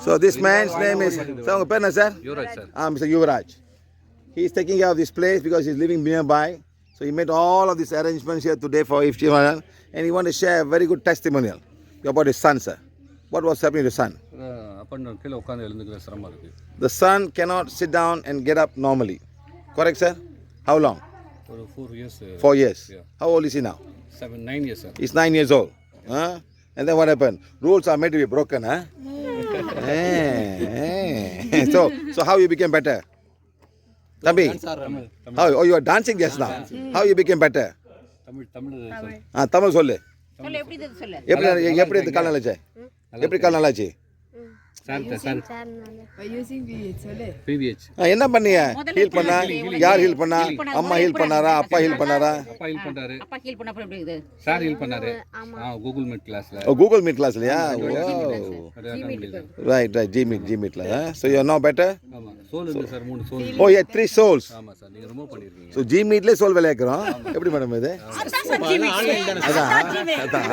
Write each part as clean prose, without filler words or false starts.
So this man's name is, sir, உங்க பேர் என்ன sir? Yuvraj sir. Mr. Yuvraj. He is taking care of this place because he is living nearby. So he made all of these arrangements here today for Iftiman, and he want to share a very good testimonial about his son, sir. What was happening to his son? அப்பா கீழே உட்காந்து எழுந்துக்கிற சிரமம் இருக்கு. The son cannot sit down and get up normally. Correct, sir? How long? ஒரு 4 years. 4 years. Yeah. How old is he now? 9 years sir. He's 9 years old. Huh? And then what happened? Rules are made to be broken, huh? So how you became better? Tambi? How? Oh, you are dancing just now. How you became better? Tamil Tamil sollu. சொல்லு எப்படி இது சொல்லு எப்படி இந்த கால் நல்லாச்சு? எப்படி கால் நல்லாச்சு? Sir PVH. என்ன பண்ணீங்க? Heel பண்ணா? யார் ஹீல் பண்ணா? அம்மா ஹீல் பண்ணாரா? அப்பா ஹீல் பண்ணாரா? அப்பா ஹீல் பண்றாரு. அப்பா ஹீல் பண்ண அப்புறம் எப்படி இது சார் ஹீல் பண்ணாரு. கூகுள் மீட் கிளாஸ்ல. Oh, Google Meet classலயா? Right, G Meet la. So you are now better? ஆமா சோல் இருக்கு sir 3 soul. Oh, yeah, 3 souls. ஆமா சார் நீங்க ரிமூவ் பண்ணிருக்கீங்க. So G Meet ல சோல் விளையாக்குறோம். எப்படி மேடம் இது?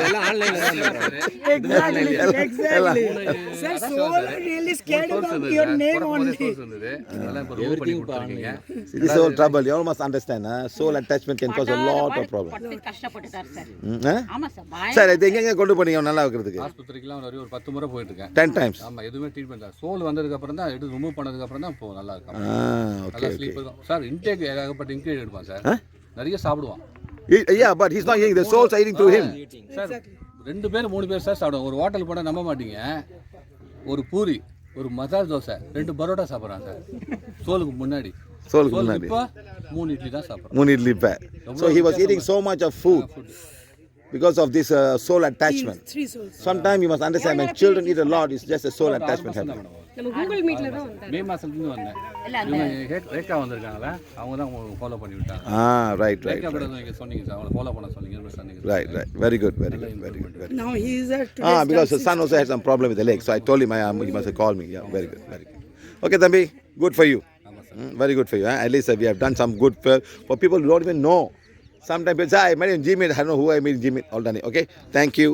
எல்லாம் ஆன்லைன்ல தான் பண்றாரு. Sir, soul really scared about your name only. அதெல்லாம் இப்ப ரிமூவ் பண்ணி கொடுத்துருக்கீங்க. This is all trouble. You all must understand. Soul attachment can cause a lot of problems. பட்டு கஷ்டப்பட்டுட்டார் சார் ஆமா சார் பாய் சார் இது எங்க கொண்டு போனீங்க நல்லா வைக்கிறதுக்கு? ஆஸ்பத்திரிக்குலாம் ஒரு 10 முறை போயிட்டு இருக்கேன். 10 times. ஆமா எதுவுமே ட்ரீட்மென்ட் இல்ல. சோல் வந்ததுக்கு அப்புறம் தான் எடுத்து ரிமூவ் பண்ணதுக்கு அப்புறம் தான் இப்போ நல்லா இருக்கும். Okay. நல்லா ஸ்லீப் இருக்கும். சார் இன்டேக் ஏகப்பட்ட இன்டேக் எடுப்பான் சார். நிறைய சாப்பிடுவான். Yeah, but he's not eating. The souls are eating through him. Sir 2 பேர் 3 பேர் சார் சாப்பிடுவாங்க. ஒரு ஹோட்டல் போனா நம்ப மாட்டீங்க. ஒரு பூரி ஒரு மசால் தோசை 2 பரோட்டா சாப்பிட்றான் சார் சோலுக்கு முன்னாடி. சோலுக்கு முன்னாடி இப்போ 3 இட்லி தான் சாப்பிட்றான். 3 இட்லி பே. So he was eating so much of food because of this soul attachment. 3 souls. Sometimes you must understand when children eat a lot, it's just a soul attachment happening. நம்ம கூகுள் மீட்ல தான் வந்தாங்க. மே மாசத்துல வந்தேன். இவங்க ரேகா வந்திருக்காங்களா அவங்க தான் ஃபாலோ பண்ணி விட்டாங்க. Right. ரேகா கூட நீங்க சொன்னீங்க சார் அவங்கள ஃபாலோ பண்ண சொன்னீங்க சொன்னீங்க. Right. Very good. Now he is at Because the son also had some problem with the leg, so I told him he must have called me. Yeah, very good. Okay, Thambi, good for you. Very good for you. At least we have done some good for people who don't even know. Sometimes people say, I met in G-Meet, I don't know who I met in G-Meet. All done it. Okay, thank you.